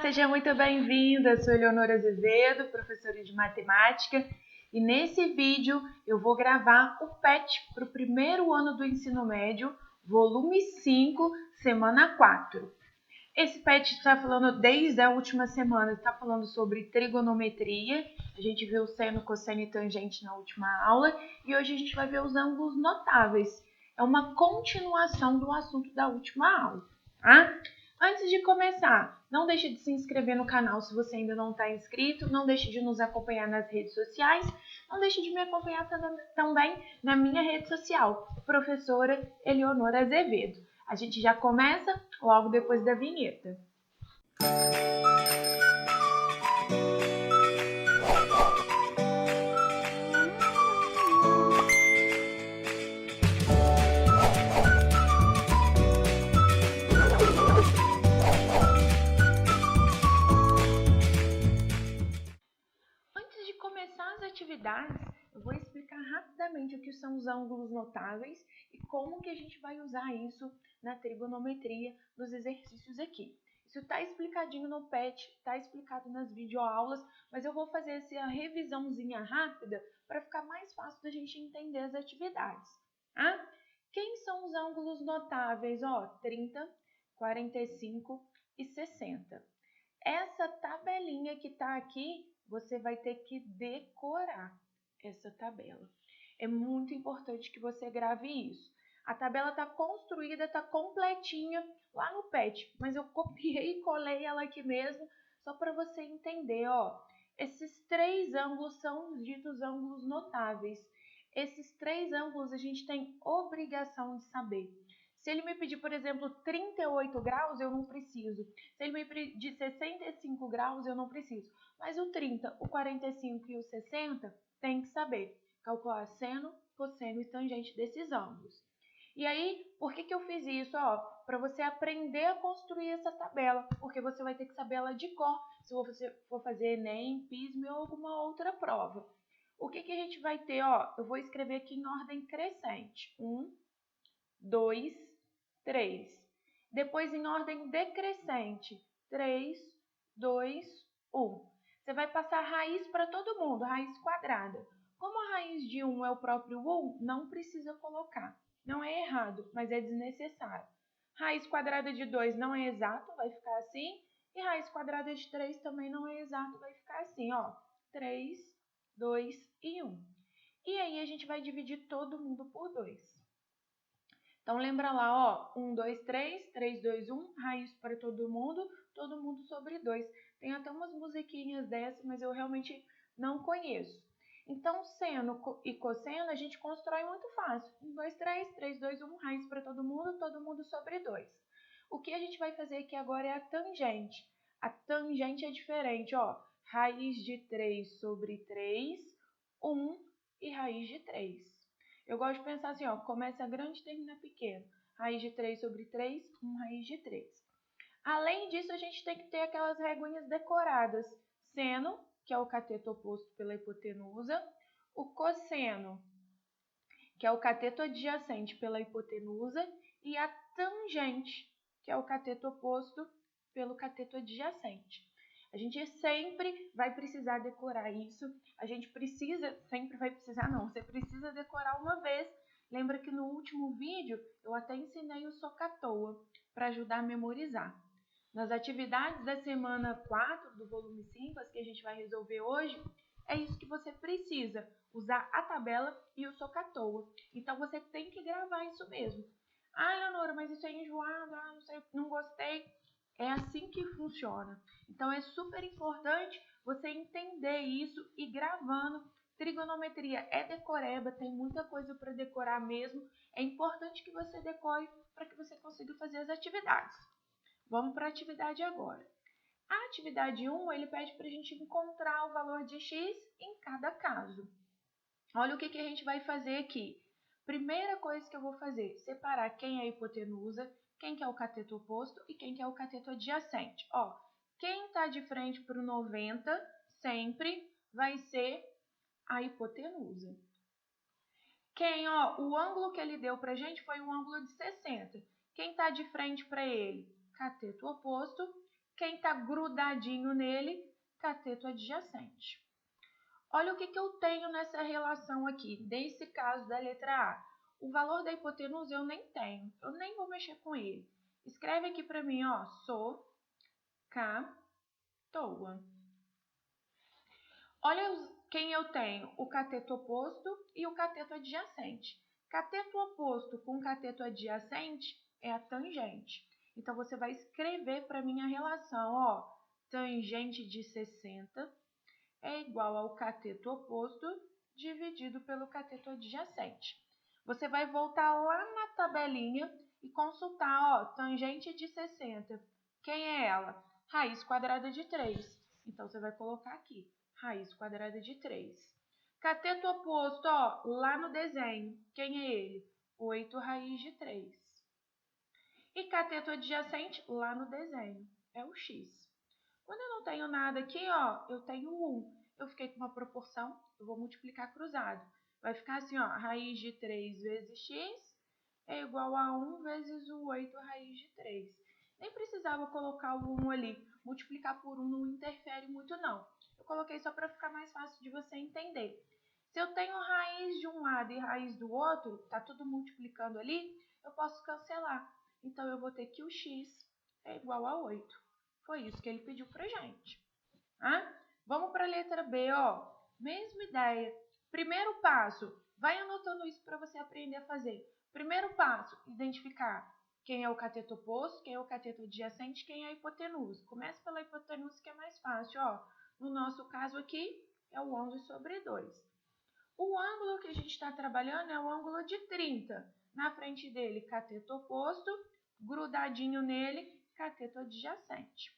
Seja muito bem-vinda. Sou Eleonora Azevedo, professora de matemática, e nesse vídeo eu vou gravar o PET para o primeiro ano do ensino médio, volume 5, semana 4. Esse PET está falando desde a última semana, está falando sobre trigonometria. A gente viu seno, cosseno e tangente na última aula e hoje a gente vai ver os ângulos notáveis. É uma continuação do assunto da última aula, tá? Antes de começar, não deixe de se inscrever no canal se você ainda não está inscrito, não deixe de nos acompanhar nas redes sociais, não deixe de me acompanhar também na minha rede social, professora Eleonora Azevedo. A gente já começa logo depois da vinheta. Antes de começar as atividades, eu vou explicar rapidamente o que são os ângulos notáveis e como que a gente vai usar isso na trigonometria nos exercícios aqui. Isso está explicadinho no PET, está explicado nas videoaulas, mas eu vou fazer essa revisãozinha rápida para ficar mais fácil da gente entender as atividades. Tá? Quem são os ângulos notáveis? 30, 45 e 60. Essa tabelinha que está aqui, você vai ter que decorar essa tabela. É muito importante que você grave isso. A tabela está construída, está completinha lá no PET, mas eu copiei e colei ela aqui mesmo, só para você entender, Esses três ângulos são os ditos ângulos notáveis. Esses três ângulos a gente tem obrigação de saber. Se ele me pedir, por exemplo, 38 graus, eu não preciso. Se ele me pedir 65 graus, eu não preciso. Mas o 30, o 45 e o 60, tem que saber calcular seno, cosseno e tangente desses ângulos. E aí, por que eu fiz isso? Para você aprender a construir essa tabela, porque você vai ter que saber ela de cor, se você for fazer Enem, PISME ou alguma outra prova. O que a gente vai ter? Eu vou escrever aqui em ordem crescente. 1, 2, 3. Depois em ordem decrescente. 3, 2, 1. Você vai passar raiz para todo mundo, raiz quadrada. Como a raiz de 1 é o próprio 1, não precisa colocar. Não é errado, mas é desnecessário. Raiz quadrada de 2 não é exato, vai ficar assim. E raiz quadrada de 3 também não é exato, vai ficar assim, 3, 2 e 1. E aí a gente vai dividir todo mundo por 2. Então, lembra lá, 1, 2, 3, 3, 2, 1, raiz para todo mundo sobre 2. Tem até umas musiquinhas dessas, mas eu realmente não conheço. Então, seno e cosseno a gente constrói muito fácil. 1, 2, 3, 3, 2, 1, raiz para todo mundo sobre 2. O que a gente vai fazer aqui agora é a tangente. A tangente é diferente, raiz de 3 sobre 3, 1 e raiz de 3. Eu gosto de pensar assim, começa grande e termina pequeno. Raiz de 3 sobre 3, 1 raiz de 3. Além disso, a gente tem que ter aquelas reguinhas decoradas. Seno, que é o cateto oposto pela hipotenusa. O cosseno, que é o cateto adjacente pela hipotenusa. E a tangente, que é o cateto oposto pelo cateto adjacente. A gente sempre vai precisar decorar isso. A gente precisa, sempre vai precisar não, você precisa decorar uma vez. Lembra que no último vídeo eu até ensinei o SOHCAHTOA para ajudar a memorizar. Nas atividades da semana 4 do volume 5, as que a gente vai resolver hoje, é isso que você precisa, usar a tabela e o SOHCAHTOA. Então você tem que gravar isso mesmo. Eleonora, mas isso é enjoado, não sei, não gostei. É assim que funciona. Então, é super importante você entender isso e gravando. Trigonometria é decoreba, tem muita coisa para decorar mesmo. É importante que você decore para que você consiga fazer as atividades. Vamos para a atividade agora. A atividade 1, ele pede para a gente encontrar o valor de x em cada caso. Olha o que a gente vai fazer aqui. Primeira coisa que eu vou fazer, separar quem é a hipotenusa, quem que é o cateto oposto e quem que é o cateto adjacente. Quem está de frente para o 90 sempre vai ser a hipotenusa. O ângulo que ele deu para a gente foi um ângulo de 60. Quem está de frente para ele? Cateto oposto. Quem está grudadinho nele, cateto adjacente. Olha o que eu tenho nessa relação aqui, nesse caso da letra A. O valor da hipotenusa eu nem tenho, eu nem vou mexer com ele. Escreve aqui para mim, ó, socatoa. Olha quem eu tenho, o cateto oposto e o cateto adjacente. Cateto oposto com cateto adjacente é a tangente. Então, você vai escrever para mim a relação, ó, tangente de 60 é igual ao cateto oposto dividido pelo cateto adjacente. Você vai voltar lá na tabelinha e consultar, ó, tangente de 60. Quem é ela? Raiz quadrada de 3. Então, você vai colocar aqui, raiz quadrada de 3. Cateto oposto, ó, lá no desenho. Quem é ele? 8 raiz de 3. E cateto adjacente lá no desenho. É o x. Quando eu não tenho nada aqui, ó, eu tenho 1. Eu fiquei com uma proporção, eu vou multiplicar cruzado. Vai ficar assim, ó, raiz de 3 vezes x é igual a 1 vezes o 8 raiz de 3. Nem precisava colocar o 1 ali. Multiplicar por 1 não interfere muito, não. Eu coloquei só para ficar mais fácil de você entender. Se eu tenho raiz de um lado e raiz do outro, tá tudo multiplicando ali, eu posso cancelar. Então, eu vou ter que o x é igual a 8. Foi isso que ele pediu pra gente. Vamos para a letra B, ó. Mesma ideia. Primeiro passo, vai anotando isso para você aprender a fazer. Primeiro passo, identificar quem é o cateto oposto, quem é o cateto adjacente, quem é a hipotenusa. Começa pela hipotenusa, que é mais fácil, ó. No nosso caso aqui, é o 11 sobre 2. O ângulo que a gente está trabalhando é o ângulo de 30. Na frente dele, cateto oposto, grudadinho nele, cateto adjacente.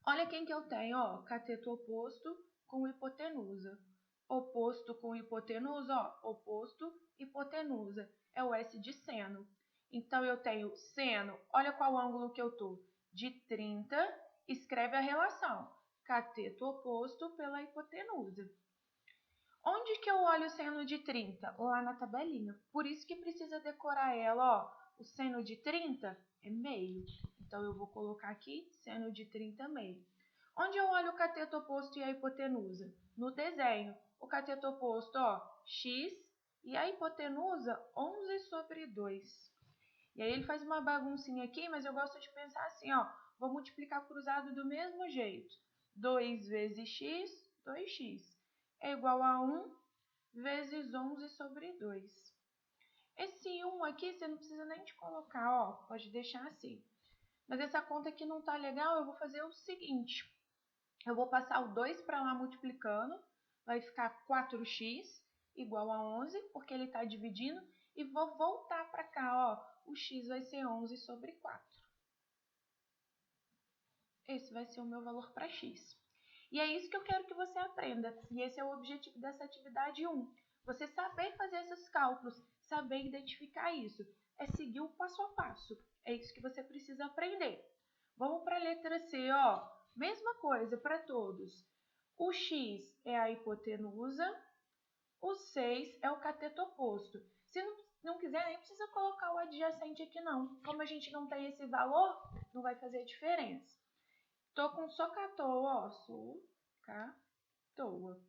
Olha quem que eu tenho, ó, cateto oposto com hipotenusa. Oposto com hipotenusa, ó, oposto, hipotenusa. É o S de seno. Então, eu tenho seno, olha qual ângulo que eu tô, de 30, escreve a relação, cateto oposto pela hipotenusa. Onde que eu olho o seno de 30? Lá na tabelinha. Por isso que precisa decorar ela, ó. O seno de 30 é meio. Então, eu vou colocar aqui seno de 30 meio. Onde eu olho o cateto oposto e a hipotenusa? No desenho. O cateto oposto, ó, x, e a hipotenusa, 11 sobre 2. E aí, ele faz uma baguncinha aqui, mas eu gosto de pensar assim, ó. Vou multiplicar cruzado do mesmo jeito. 2 vezes x, 2x. É igual a 1 vezes 11 sobre 2. Esse 1 aqui, você não precisa nem de colocar, ó, pode deixar assim. Mas essa conta aqui não tá legal, eu vou fazer o seguinte. Eu vou passar o 2 para lá multiplicando, vai ficar 4x igual a 11, porque ele está dividindo, e vou voltar para cá, ó, o x vai ser 11 sobre 4. Esse vai ser o meu valor para x. E é isso que eu quero que você aprenda. E esse é o objetivo dessa atividade 1. Você saber fazer esses cálculos, saber identificar isso. É seguir o passo a passo. É isso que você precisa aprender. Vamos para a letra C, ó. Mesma coisa para todos. O x é a hipotenusa, o 6 é o cateto oposto. Se não quiser, nem precisa colocar o adjacente aqui não. Como a gente não tem esse valor, não vai fazer diferença. Tô com socatoa, ó, socatoa.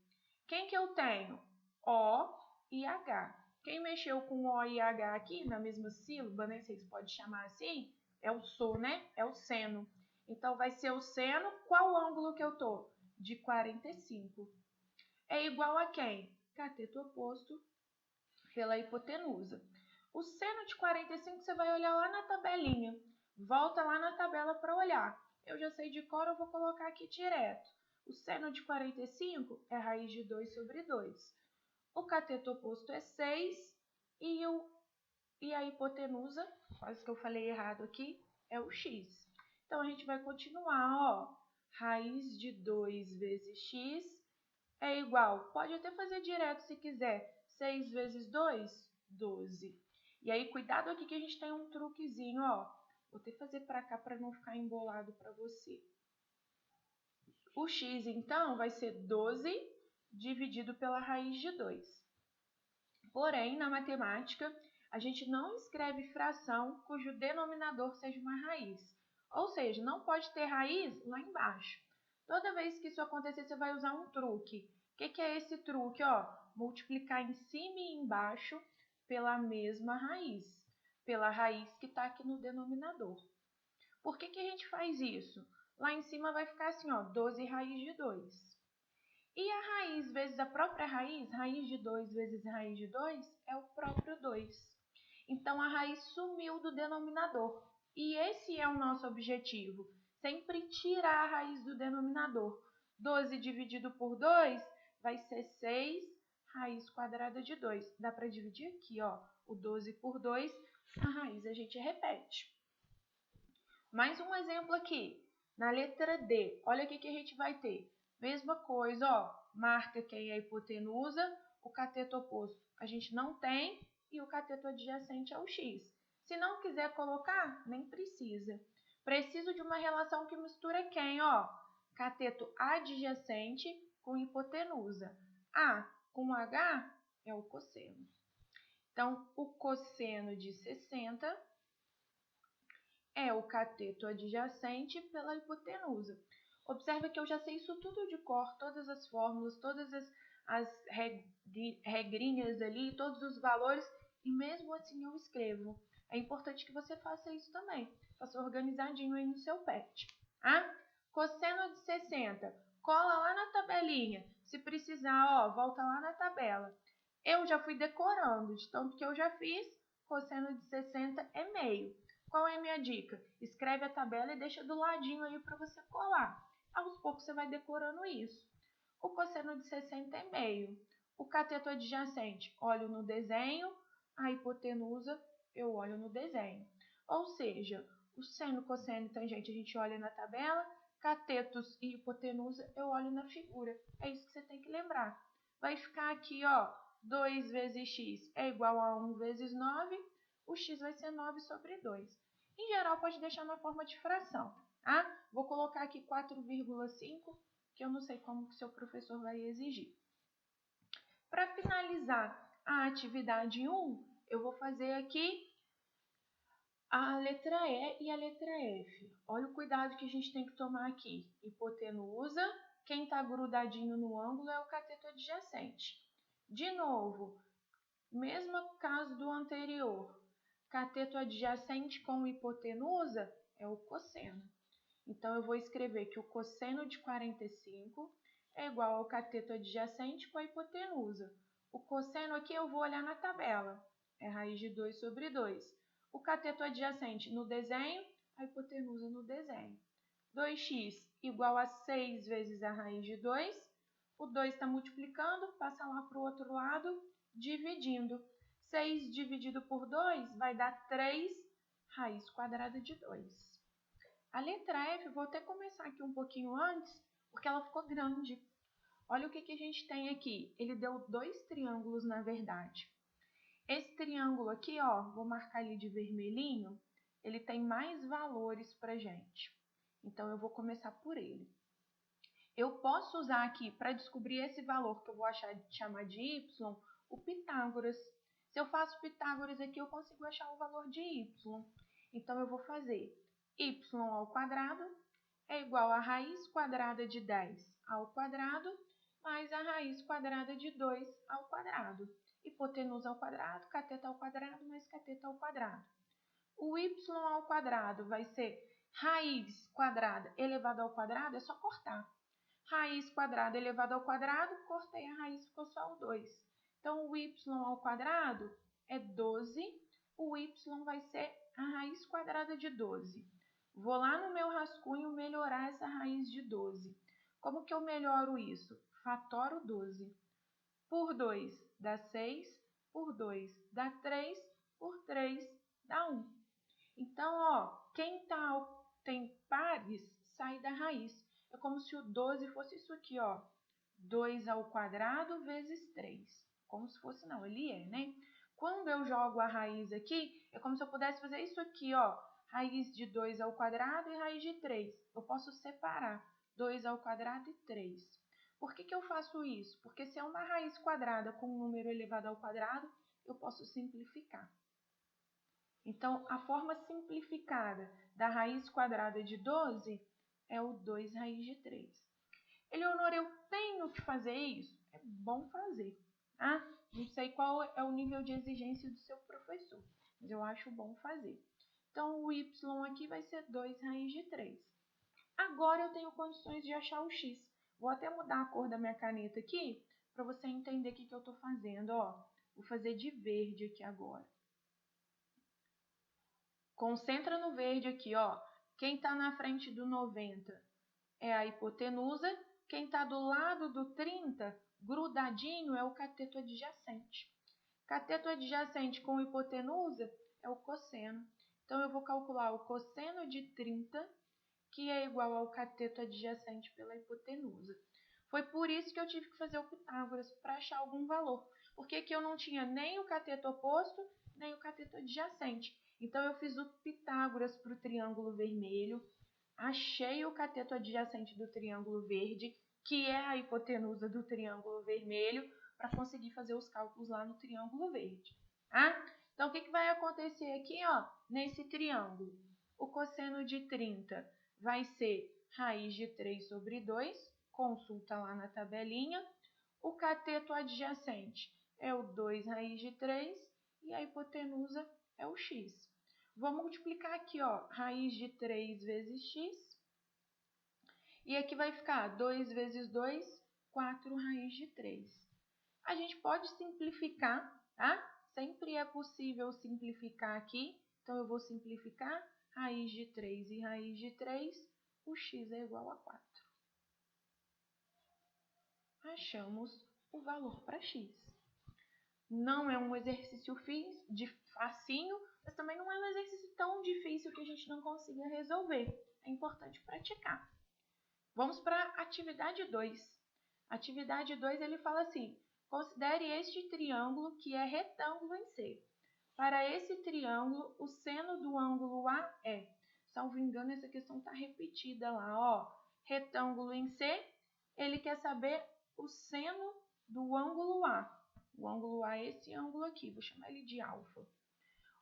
Quem que eu tenho? O e H. Quem mexeu com O e H aqui, na mesma sílaba, né, vocês podem chamar assim, é o so, né? É o seno. Então, vai ser o seno, qual ângulo que eu tô? De 45. É igual a quem? Cateto oposto pela hipotenusa. O seno de 45 você vai olhar lá na tabelinha. Volta lá na tabela para olhar. Eu já sei de cor, eu vou colocar aqui direto. O seno de 45 é raiz de 2 sobre 2. O cateto oposto é 6 e a hipotenusa, quase que eu falei errado aqui, é o x. Então, a gente vai continuar, ó. Raiz de 2 vezes x é igual, pode até fazer direto se quiser, 6 vezes 2, 12. E aí, cuidado aqui que a gente tem um truquezinho, ó. Vou até fazer para cá para não ficar embolado para você. O x, então, vai ser 12 dividido pela raiz de 2. Porém, na matemática, a gente não escreve fração cujo denominador seja uma raiz. Ou seja, não pode ter raiz lá embaixo. Toda vez que isso acontecer, você vai usar um truque. O que é esse truque? Multiplicar em cima e embaixo pela mesma raiz, pela raiz que está aqui no denominador. Por que a gente faz isso? Lá em cima vai ficar assim, 12 raiz de 2. E a raiz vezes a própria raiz de 2 vezes raiz de 2 é o próprio 2. Então, a raiz sumiu do denominador. E esse é o nosso objetivo, sempre tirar a raiz do denominador. 12 dividido por 2 vai ser 6 raiz quadrada de 2. Dá para dividir aqui, o 12 por 2, a raiz a gente repete. Mais um exemplo aqui, na letra D, olha o que a gente vai ter. Mesma coisa, marca quem é a hipotenusa, o cateto oposto a gente não tem e o cateto adjacente é o x. Se não quiser colocar, nem precisa. Preciso de uma relação que mistura quem? Cateto adjacente com hipotenusa. A com H é o cosseno. Então, o cosseno de 60 é o cateto adjacente pela hipotenusa. Observa que eu já sei isso tudo de cor, todas as fórmulas, todas as regrinhas ali, todos os valores, e mesmo assim eu escrevo. É importante que você faça isso também, faça organizadinho aí no seu PET. Cosseno de 60, cola lá na tabelinha. Se precisar, volta lá na tabela. Eu já fui decorando, de tanto que eu já fiz, cosseno de 60 é meio. Qual é a minha dica? Escreve a tabela e deixa do ladinho aí para você colar. Aos poucos você vai decorando isso. O cosseno de 60 é meio. O cateto adjacente, olho no desenho. A hipotenusa, eu olho no desenho. Ou seja, o seno, cosseno e tangente a gente olha na tabela. Catetos e hipotenusa, eu olho na figura. É isso que você tem que lembrar. Vai ficar aqui, 2 vezes x é igual a 1 vezes 9. O x vai ser 9 sobre 2. Em geral, pode deixar na forma de fração. Vou colocar aqui 4,5, que eu não sei como que seu professor vai exigir. Para finalizar a atividade 1, eu vou fazer aqui a letra E e a letra F. Olha o cuidado que a gente tem que tomar aqui. Hipotenusa, quem está grudadinho no ângulo é o cateto adjacente. De novo, mesmo caso do anterior. Cateto adjacente com hipotenusa é o cosseno. Então, eu vou escrever que o cosseno de 45 é igual ao cateto adjacente com a hipotenusa. O cosseno aqui eu vou olhar na tabela. É raiz de 2 sobre 2. O cateto adjacente no desenho, a hipotenusa no desenho. 2x igual a 6 vezes a raiz de 2. O 2 está multiplicando, passa lá para o outro lado, dividindo. 6 dividido por 2 vai dar 3 raiz quadrada de 2. A letra F, vou até começar aqui um pouquinho antes, porque ela ficou grande. Olha o que a gente tem aqui. Ele deu 2 triângulos, na verdade. Esse triângulo aqui, vou marcar ali de vermelhinho, ele tem mais valores para gente. Então, eu vou começar por ele. Eu posso usar aqui, para descobrir esse valor que eu vou chamar de y, o Pitágoras. Se eu faço Pitágoras aqui, eu consigo achar o valor de y. Então, eu vou fazer y ao quadrado é igual a raiz quadrada de 10 ao quadrado mais a raiz quadrada de 2 ao quadrado. Hipotenusa ao quadrado, cateto ao quadrado mais cateto ao quadrado. O y ao quadrado vai ser raiz quadrada elevado ao quadrado, é só cortar. Raiz quadrada elevado ao quadrado, cortei a raiz, ficou só o 2. Então, o y ao quadrado é 12, o y vai ser a raiz quadrada de 12. Vou lá no meu rascunho melhorar essa raiz de 12. Como que eu melhoro isso? Fatoro 12. Por 2 dá 6, por 2 dá 3, por 3 dá 1. Então, quem tem pares sai da raiz. É como se o 12 fosse isso aqui, 2 ao quadrado vezes 3. Como se fosse, não, ele é, né? Quando eu jogo a raiz aqui, é como se eu pudesse fazer isso aqui, raiz de 2 ao quadrado e raiz de 3. Eu posso separar 2 ao quadrado e 3. Por que eu faço isso? Porque se é uma raiz quadrada com um número elevado ao quadrado, eu posso simplificar. Então, a forma simplificada da raiz quadrada de 12 é o 2 raiz de 3. Eleonora, eu tenho que fazer isso? É bom fazer, tá? Não sei qual é o nível de exigência do seu professor, mas eu acho bom fazer. Então, o y aqui vai ser 2 raiz de 3. Agora eu tenho condições de achar o x. Vou até mudar a cor da minha caneta aqui, para você entender o que eu estou fazendo. Ó, vou fazer de verde aqui agora. Concentra no verde aqui, ó. Quem está na frente do 90 é a hipotenusa. Quem está do lado do 30, grudadinho, é o cateto adjacente. Cateto adjacente com hipotenusa é o cosseno. Então, eu vou calcular o cosseno de 30, que é igual ao cateto adjacente pela hipotenusa. Foi por isso que eu tive que fazer o Pitágoras, para achar algum valor. Porque aqui eu não tinha nem o cateto oposto, nem o cateto adjacente. Então, eu fiz o Pitágoras para o triângulo vermelho, achei o cateto adjacente do triângulo verde, que é a hipotenusa do triângulo vermelho, para conseguir fazer os cálculos lá no triângulo verde. Tá? Então, o que vai acontecer aqui, ó, nesse triângulo? O cosseno de 30 vai ser raiz de 3 sobre 2, consulta lá na tabelinha. O cateto adjacente é o 2 raiz de 3 e a hipotenusa é o x. Vou multiplicar aqui, ó, raiz de 3 vezes x. E aqui vai ficar 2 vezes 2, 4 raiz de 3. A gente pode simplificar, tá? Sempre é possível simplificar aqui. Então, eu vou simplificar raiz de 3 e raiz de 3. O x é igual a 4. Achamos o valor para x. Não é um exercício facinho, mas também não é um exercício tão difícil que a gente não consiga resolver. É importante praticar. Vamos para a atividade 2. Atividade 2, ele fala assim: considere este triângulo que é retângulo em C. Para esse triângulo, o seno do ângulo A é... Salvo engano, essa questão está repetida lá, ó. Retângulo em C, ele quer saber o seno do ângulo A. O ângulo A é esse ângulo aqui, vou chamar ele de alfa.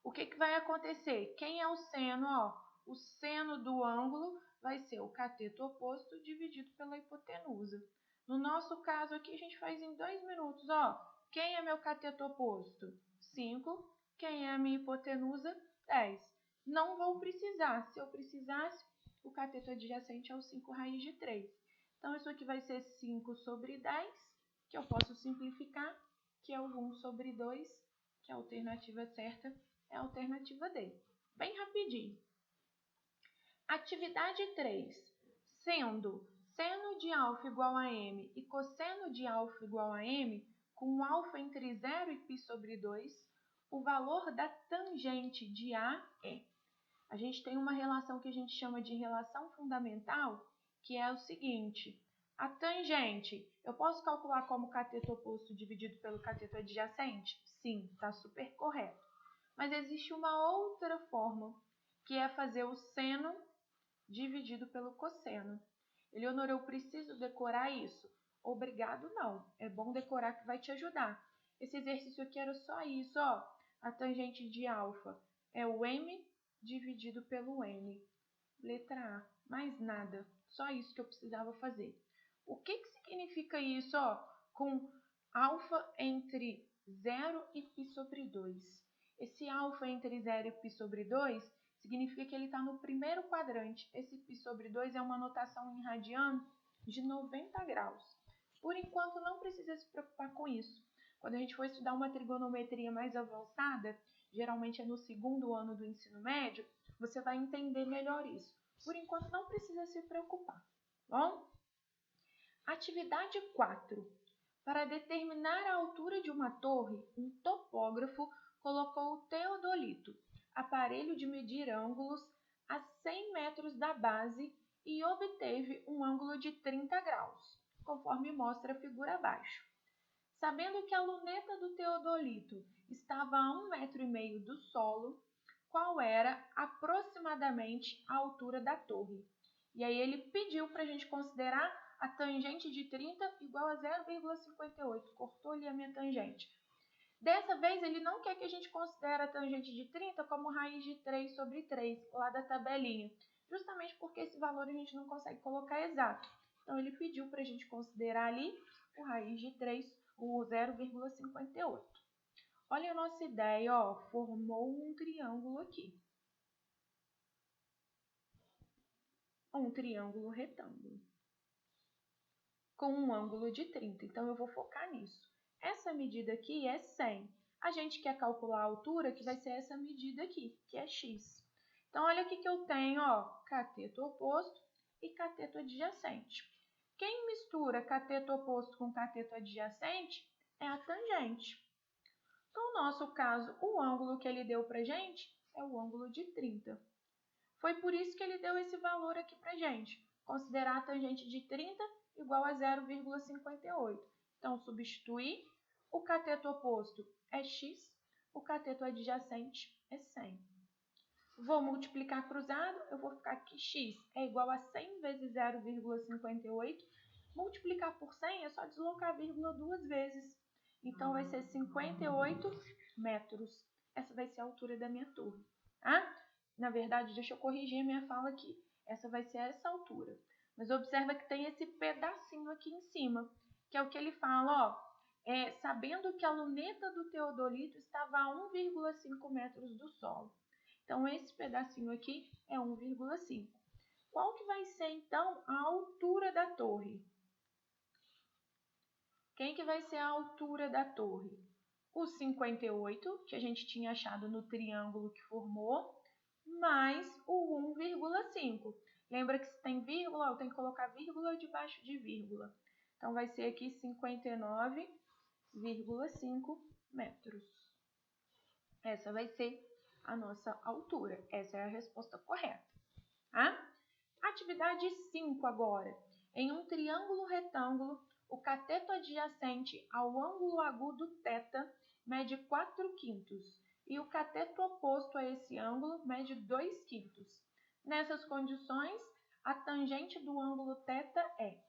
O que vai acontecer? Quem é o seno? Ó, o seno do ângulo vai ser o cateto oposto dividido pela hipotenusa. No nosso caso aqui, a gente faz em 2 minutos. Ó, quem é meu cateto oposto? 5. Quem é a minha hipotenusa? 10. Não vou precisar. Se eu precisasse, o cateto adjacente é o 5 raiz de 3. Então, isso aqui vai ser 5 sobre 10, que eu posso simplificar, que é o 1 sobre 2, que a alternativa certa é a alternativa D. Bem rapidinho. Atividade 3. Sendo seno de alfa igual a m e cosseno de alfa igual a m, com alfa entre 0 e π sobre 2, o valor da tangente de A é... A gente tem uma relação que a gente chama de relação fundamental, que é o seguinte: a tangente, eu posso calcular como cateto oposto dividido pelo cateto adjacente? Sim, está super correto. Mas existe uma outra forma, que é fazer o seno dividido pelo cosseno. Eleonora, eu preciso decorar isso? Obrigado, não. É bom decorar que vai te ajudar. Esse exercício aqui era só isso, ó. A tangente de alfa é o m dividido pelo n. Letra A. Mais nada. Só isso que eu precisava fazer. O que significa isso, ó? Com alfa entre 0 e π sobre 2. Esse alfa entre 0 e π sobre 2 significa que ele está no primeiro quadrante. Esse π sobre 2 é uma notação em radiano de 90 graus. Por enquanto, não precisa se preocupar com isso. Quando a gente for estudar uma trigonometria mais avançada, geralmente é no segundo ano do ensino médio, você vai entender melhor isso. Por enquanto, não precisa se preocupar. Bom? Atividade 4. Para determinar a altura de uma torre, um topógrafo colocou o teodolito, aparelho de medir ângulos, a 100 metros da base e obteve um ângulo de 30 graus, conforme mostra a figura abaixo. Sabendo que a luneta do teodolito estava a 1,5 metro do solo, qual era aproximadamente a altura da torre? E aí ele pediu para a gente considerar a tangente de 30 igual a 0,58. Cortou ali a minha tangente. Dessa vez, ele não quer que a gente considere a tangente de 30 como raiz de 3 sobre 3, lá da tabelinha, justamente porque esse valor a gente não consegue colocar exato. Então, ele pediu para a gente considerar ali o raiz de 3, o 0,58. Olha a nossa ideia, ó, formou um triângulo aqui. Um triângulo retângulo, com um ângulo de 30. Então, eu vou focar nisso. Essa medida aqui é 100. A gente quer calcular a altura, que vai ser essa medida aqui, que é x. Então, olha aqui que eu tenho, ó, cateto oposto e cateto adjacente. Quem mistura cateto oposto com cateto adjacente é a tangente. No nosso caso, o ângulo que ele deu pra gente é o ângulo de 30. Foi por isso que ele deu esse valor aqui pra gente. Considerar a tangente de 30 igual a 0,58. Então, substituir, o cateto oposto é x, o cateto adjacente é 100. Vou multiplicar cruzado, eu vou ficar que x é igual a 100 vezes 0,58. Multiplicar por 100 é só deslocar a vírgula duas vezes. Então, vai ser 58 metros. Essa vai ser a altura da minha torre. Tá? Na verdade, deixa eu corrigir a minha fala aqui. Essa vai ser essa altura. Mas observa que tem esse pedacinho aqui em cima, que é o que ele fala, ó. Sabendo que a luneta do teodolito estava a 1,5 metros do solo. Então, esse pedacinho aqui é 1,5. Qual que vai ser, então, a altura da torre? Quem que vai ser a altura da torre? O 58, que a gente tinha achado no triângulo que formou, mais o 1,5. Lembra que se tem vírgula, eu tenho que colocar vírgula debaixo de vírgula. Então, vai ser aqui 59,5 metros. Essa vai ser a nossa altura. Essa é a resposta correta. Tá? Atividade 5 agora. Em um triângulo retângulo, o cateto adjacente ao ângulo agudo θ mede 4/5 e o cateto oposto a esse ângulo mede 2/5. Nessas condições, a tangente do ângulo θ é...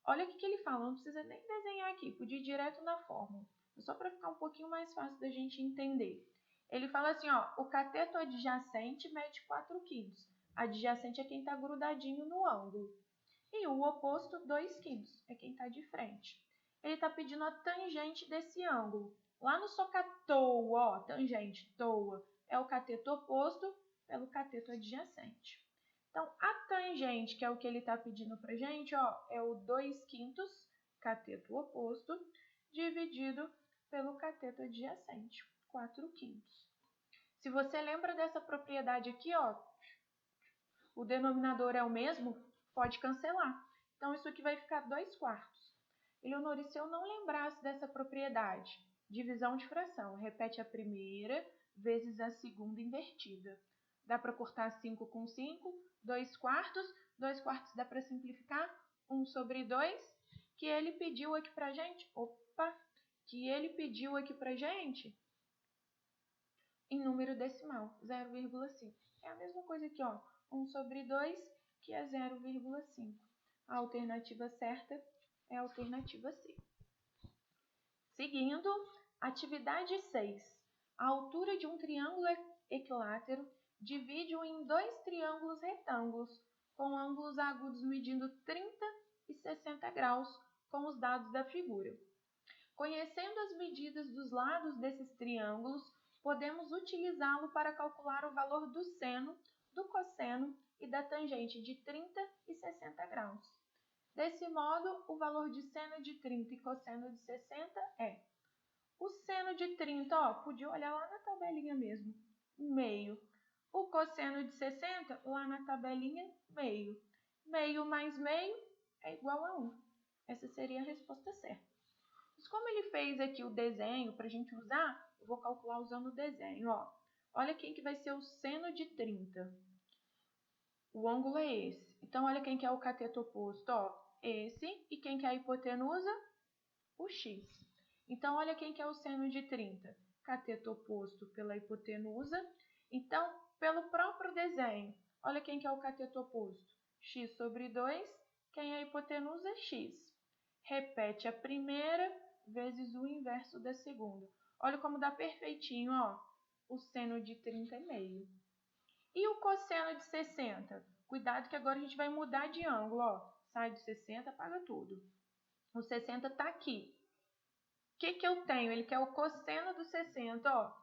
Olha o que ele fala, não precisa nem desenhar aqui, podia ir direto na fórmula, só para ficar um pouquinho mais fácil da gente entender. Ele fala assim, ó, o cateto adjacente mede 4/5. Adjacente é quem está grudadinho no ângulo. E o oposto, 2/5, é quem está de frente. Ele está pedindo a tangente desse ângulo. Lá no socatoa, ó, tangente, toa, é o cateto oposto pelo cateto adjacente. Então, a tangente, que é o que ele está pedindo para a gente, ó, é o 2/5, cateto oposto, dividido pelo cateto adjacente, 4/5. Se você lembra dessa propriedade aqui, ó, o denominador é o mesmo, pode cancelar. Então, isso aqui vai ficar 2/4. Eleonora, e se eu não lembrasse dessa propriedade? Divisão de fração. Repete a primeira vezes a segunda invertida. Dá para cortar 5 com 5, 2/4. 2/4 dá para simplificar. 1/2, que ele pediu aqui pra gente. Em número decimal, 0,5. É a mesma coisa aqui, ó. 1/2, que é 0,5. A alternativa certa é a alternativa C. Seguindo, atividade 6. A altura de um triângulo equilátero divide-o em dois triângulos retângulos, com ângulos agudos medindo 30 e 60 graus, com os dados da figura. Conhecendo as medidas dos lados desses triângulos, podemos utilizá-lo para calcular o valor do seno, do cosseno e da tangente de 30 e 60 graus. Desse modo, o valor de seno de 30 e cosseno de 60 é... O seno de 30, ó, podia olhar lá na tabelinha mesmo, meio. O cosseno de 60, lá na tabelinha, meio. Meio mais meio é igual a 1. Essa seria a resposta certa. Mas como ele fez aqui o desenho para a gente usar, eu vou calcular usando o desenho. Ó. Olha quem que vai ser o seno de 30. O ângulo é esse. Então, olha quem que é o cateto oposto. Ó. Esse. E quem que é a hipotenusa? O x. Então, olha quem que é o seno de 30. Cateto oposto pela hipotenusa. Então, pelo próprio desenho, olha quem que é o cateto oposto. x/2. Quem é a hipotenusa? X. Repete a primeira vezes o inverso da segunda. Olha como dá perfeitinho, ó, o seno de 30,5. E o cosseno de 60? Cuidado que agora a gente vai mudar de ângulo, ó. Sai do 60, apaga tudo. O 60 tá aqui. O que eu tenho? Ele quer o cosseno do 60, ó.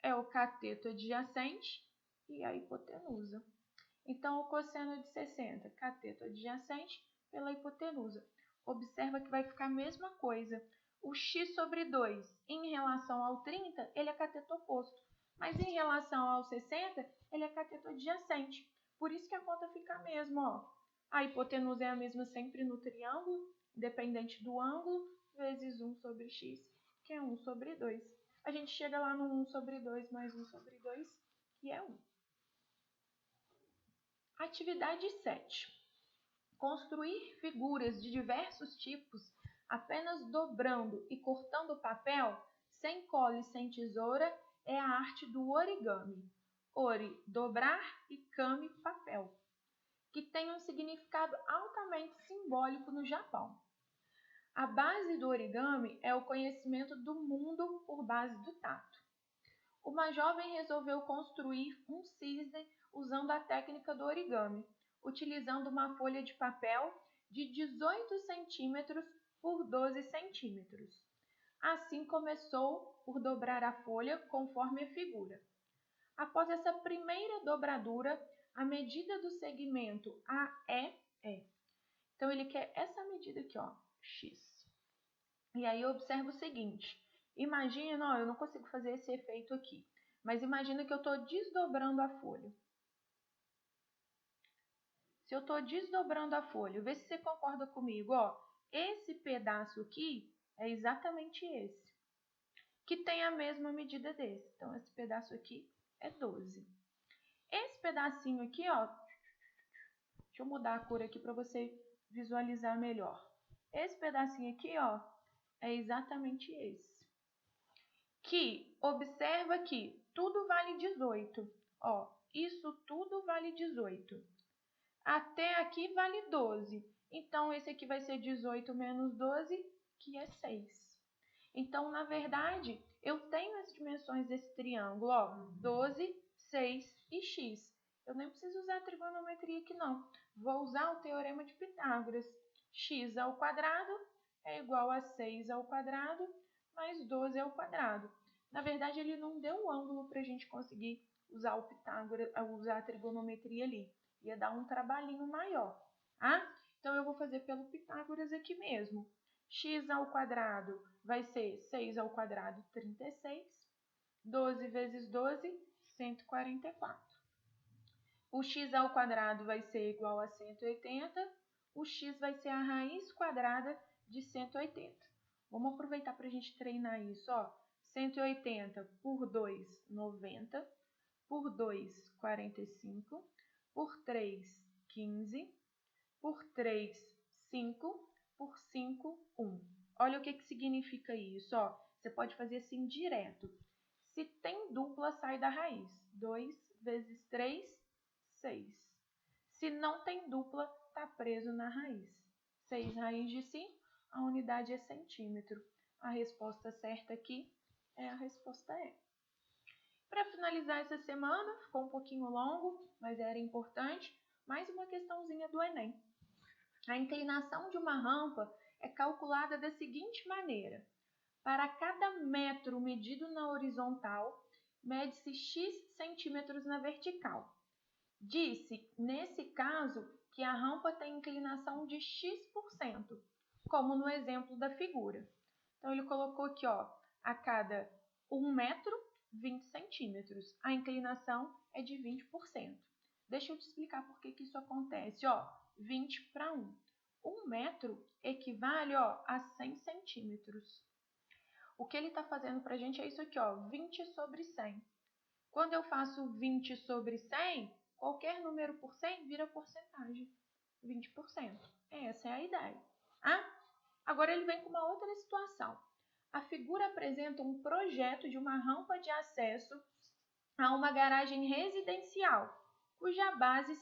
É o cateto adjacente e a hipotenusa. Então, o cosseno de 60, cateto adjacente pela hipotenusa. Observa que vai ficar a mesma coisa. O x sobre 2 em relação ao 30, ele é cateto oposto. Mas em relação ao 60, ele é cateto adjacente. Por isso que a conta fica a mesma, ó. A hipotenusa é a mesma sempre no triângulo, independente do ângulo, vezes 1 sobre x, que é 1 sobre 2. A gente chega lá no 1 sobre 2 mais 1 sobre 2, que é 1. Atividade 7. Construir figuras de diversos tipos apenas dobrando e cortando o papel, sem cola e sem tesoura, é a arte do origami. Ori, dobrar, e kami, papel, que tem um significado altamente simbólico no Japão. A base do origami é o conhecimento do mundo por base do tato. Uma jovem resolveu construir um cisne usando a técnica do origami, utilizando uma folha de papel de 18 centímetros por 12 centímetros. Assim começou por dobrar a folha conforme a figura. Após essa primeira dobradura, a medida do segmento AE é. Então, ele quer essa medida aqui, ó, X. E aí, observa o seguinte. Imagina, ó, eu não consigo fazer esse efeito aqui, mas imagina que eu estou desdobrando a folha. Se eu estou desdobrando a folha, vê se você concorda comigo, ó. Esse pedaço aqui é exatamente esse, que tem a mesma medida desse. Então, esse pedaço aqui é 12. Esse pedacinho aqui, ó, deixa eu mudar a cor aqui para você visualizar melhor. Esse pedacinho aqui, ó, é exatamente esse. Que, observa que tudo vale 18. Ó, isso tudo vale 18. Até aqui vale 12. Então, esse aqui vai ser 18 menos 12, que é 6. Então, na verdade, eu tenho as dimensões desse triângulo, ó, 12, 6 e x. Eu nem preciso usar a trigonometria aqui, não. Vou usar o teorema de Pitágoras. X ao quadrado é igual a 6 ao quadrado mais 12 ao quadrado. Na verdade, ele não deu um ângulo para a gente conseguir usar o Pitágoras, usar a trigonometria ali. Ia dar um trabalhinho maior, tá? Então, eu vou fazer pelo Pitágoras aqui mesmo. X ao quadrado vai ser 6 ao quadrado, 36. 12 vezes 12, 144. O x ao quadrado vai ser igual a 180. O x vai ser a raiz quadrada de 180. Vamos aproveitar para a gente treinar isso, ó. 180 por 2, 90. Por 2, 45. Por 3, 15. Por 3, 5. Por 5, 1. Olha o que significa isso, ó. Você pode fazer assim direto. Se tem dupla, sai da raiz. 2 vezes 3, 6. Se não tem dupla, está preso na raiz. 6 raiz de 5, a unidade é centímetro. A resposta certa aqui é a resposta E. Para finalizar essa semana, ficou um pouquinho longo, mas era importante, mais uma questãozinha do Enem. A inclinação de uma rampa é calculada da seguinte maneira. Para cada metro medido na horizontal, mede-se x centímetros na vertical. Disse, nesse caso, que a rampa tem inclinação de x%, como no exemplo da figura. Então, ele colocou aqui, ó, a cada 1 metro, 20 centímetros. A inclinação é de 20%. Deixa eu te explicar por que isso acontece, ó. 20 para 1. 1 metro equivale, ó, a 100 centímetros. O que ele está fazendo para a gente é isso aqui, ó, 20 sobre 100. Quando eu faço 20 sobre 100, qualquer número por 100 vira porcentagem, 20%. Essa é a ideia. Agora ele vem com uma outra situação. A figura apresenta um projeto de uma rampa de acesso a uma garagem residencial, cuja base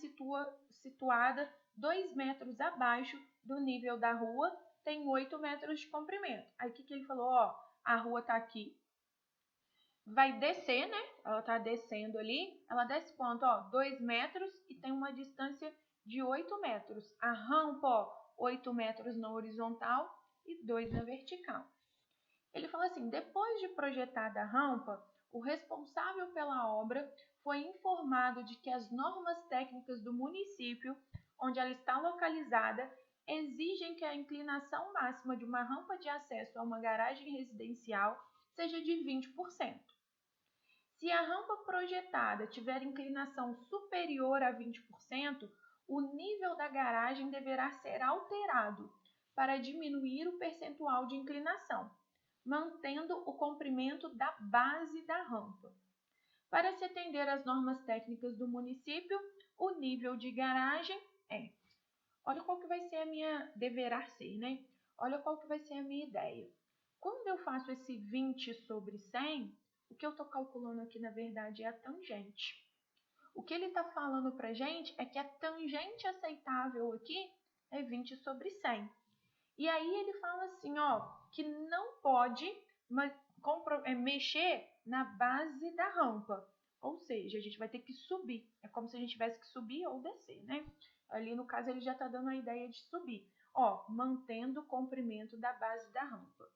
situada 2 metros abaixo do nível da rua tem 8 metros de comprimento. Aí o que ele falou? Ó, a rua está aqui, vai descer, né? Ela tá descendo ali. Ela desce quanto? Ó, 2 metros e tem uma distância de 8 metros. A rampa, ó, 8 metros na horizontal e 2 na vertical. Ele falou assim, depois de projetada a rampa, o responsável pela obra foi informado de que as normas técnicas do município, onde ela está localizada, exigem que a inclinação máxima de uma rampa de acesso a uma garagem residencial seja de 20%. Se a rampa projetada tiver inclinação superior a 20%, o nível da garagem deverá ser alterado para diminuir o percentual de inclinação, mantendo o comprimento da base da rampa. Para se atender às normas técnicas do município, o nível de garagem é... Olha qual que vai ser a minha... deverá ser, né? Olha qual que vai ser a minha ideia. Quando eu faço esse 20 sobre 100, o que eu estou calculando aqui, na verdade, é a tangente. O que ele está falando para a gente é que a tangente aceitável aqui é 20 sobre 100. E aí ele fala assim, ó, que não pode mexer na base da rampa. Ou seja, a gente vai ter que subir. É como se a gente tivesse que subir ou descer, né? Ali no caso ele já está dando a ideia de subir. Ó, mantendo o comprimento da base da rampa.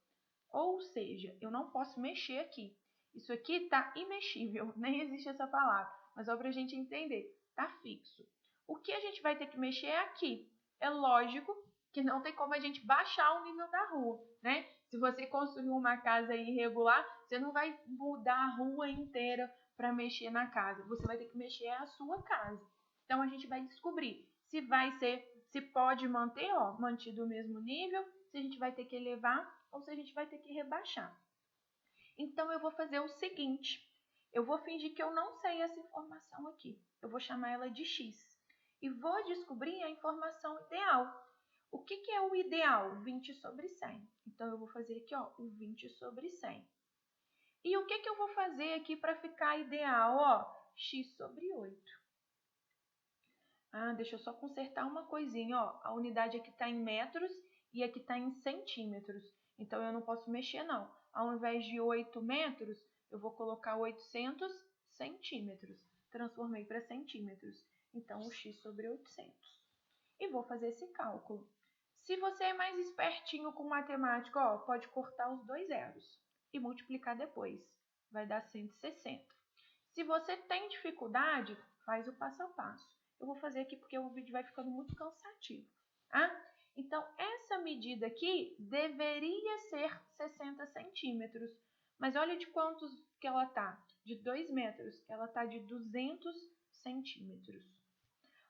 Ou seja, eu não posso mexer aqui. Isso aqui está imexível, nem existe essa palavra. Mas só para a gente entender, está fixo. O que a gente vai ter que mexer é aqui. É lógico que não tem como a gente baixar o nível da rua, né? Se você construir uma casa irregular, você não vai mudar a rua inteira para mexer na casa. Você vai ter que mexer a sua casa. Então a gente vai descobrir se vai ser, se pode manter, ó, mantido o mesmo nível, se a gente vai ter que elevar ou se a gente vai ter que rebaixar. Então eu vou fazer o seguinte, eu vou fingir que eu não sei essa informação aqui. Eu vou chamar ela de x e vou descobrir a informação ideal. O que é o ideal? 20 sobre 100. Então eu vou fazer aqui, ó, o 20 sobre 100. E o que eu vou fazer aqui para ficar ideal? Ó, x sobre 8. Ah, deixa eu só consertar uma coisinha, ó. A unidade aqui está em metros e aqui está em centímetros. Então, eu não posso mexer, não. Ao invés de 8 metros, eu vou colocar 800 centímetros. Transformei para centímetros. Então, o x sobre 800. E vou fazer esse cálculo. Se você é mais espertinho com matemática, ó, pode cortar os 2 zeros e multiplicar depois. Vai dar 160. Se você tem dificuldade, faz o passo a passo. Eu vou fazer aqui porque o vídeo vai ficando muito cansativo, tá? Então, essa medida aqui deveria ser 60 centímetros. Mas olha de quantos que ela tá. De 2 metros, ela tá de 200 centímetros.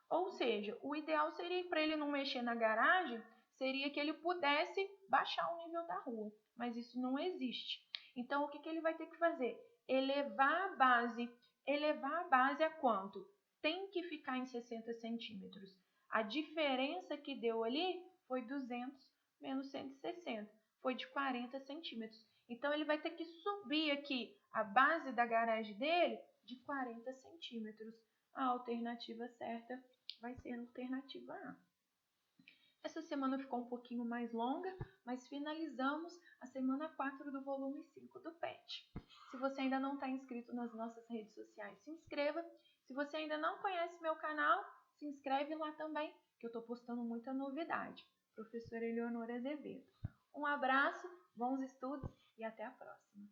Ou seja, o ideal seria, para ele não mexer na garagem, seria que ele pudesse baixar o nível da rua. Mas isso não existe. Então, o que ele vai ter que fazer? Elevar a base. Elevar a base a quanto? Tem que ficar em 60 centímetros. A diferença que deu ali foi 200 menos 160. Foi de 40 centímetros. Então, ele vai ter que subir aqui a base da garagem dele de 40 centímetros. A alternativa certa vai ser a alternativa A. Essa semana ficou um pouquinho mais longa, mas finalizamos a semana 4 do volume 5 do PET. Se você ainda não está inscrito nas nossas redes sociais, se inscreva. Se você ainda não conhece meu canal, se inscreve lá também, que eu estou postando muita novidade. Professora Eleonora Azevedo. Um abraço, bons estudos e até a próxima.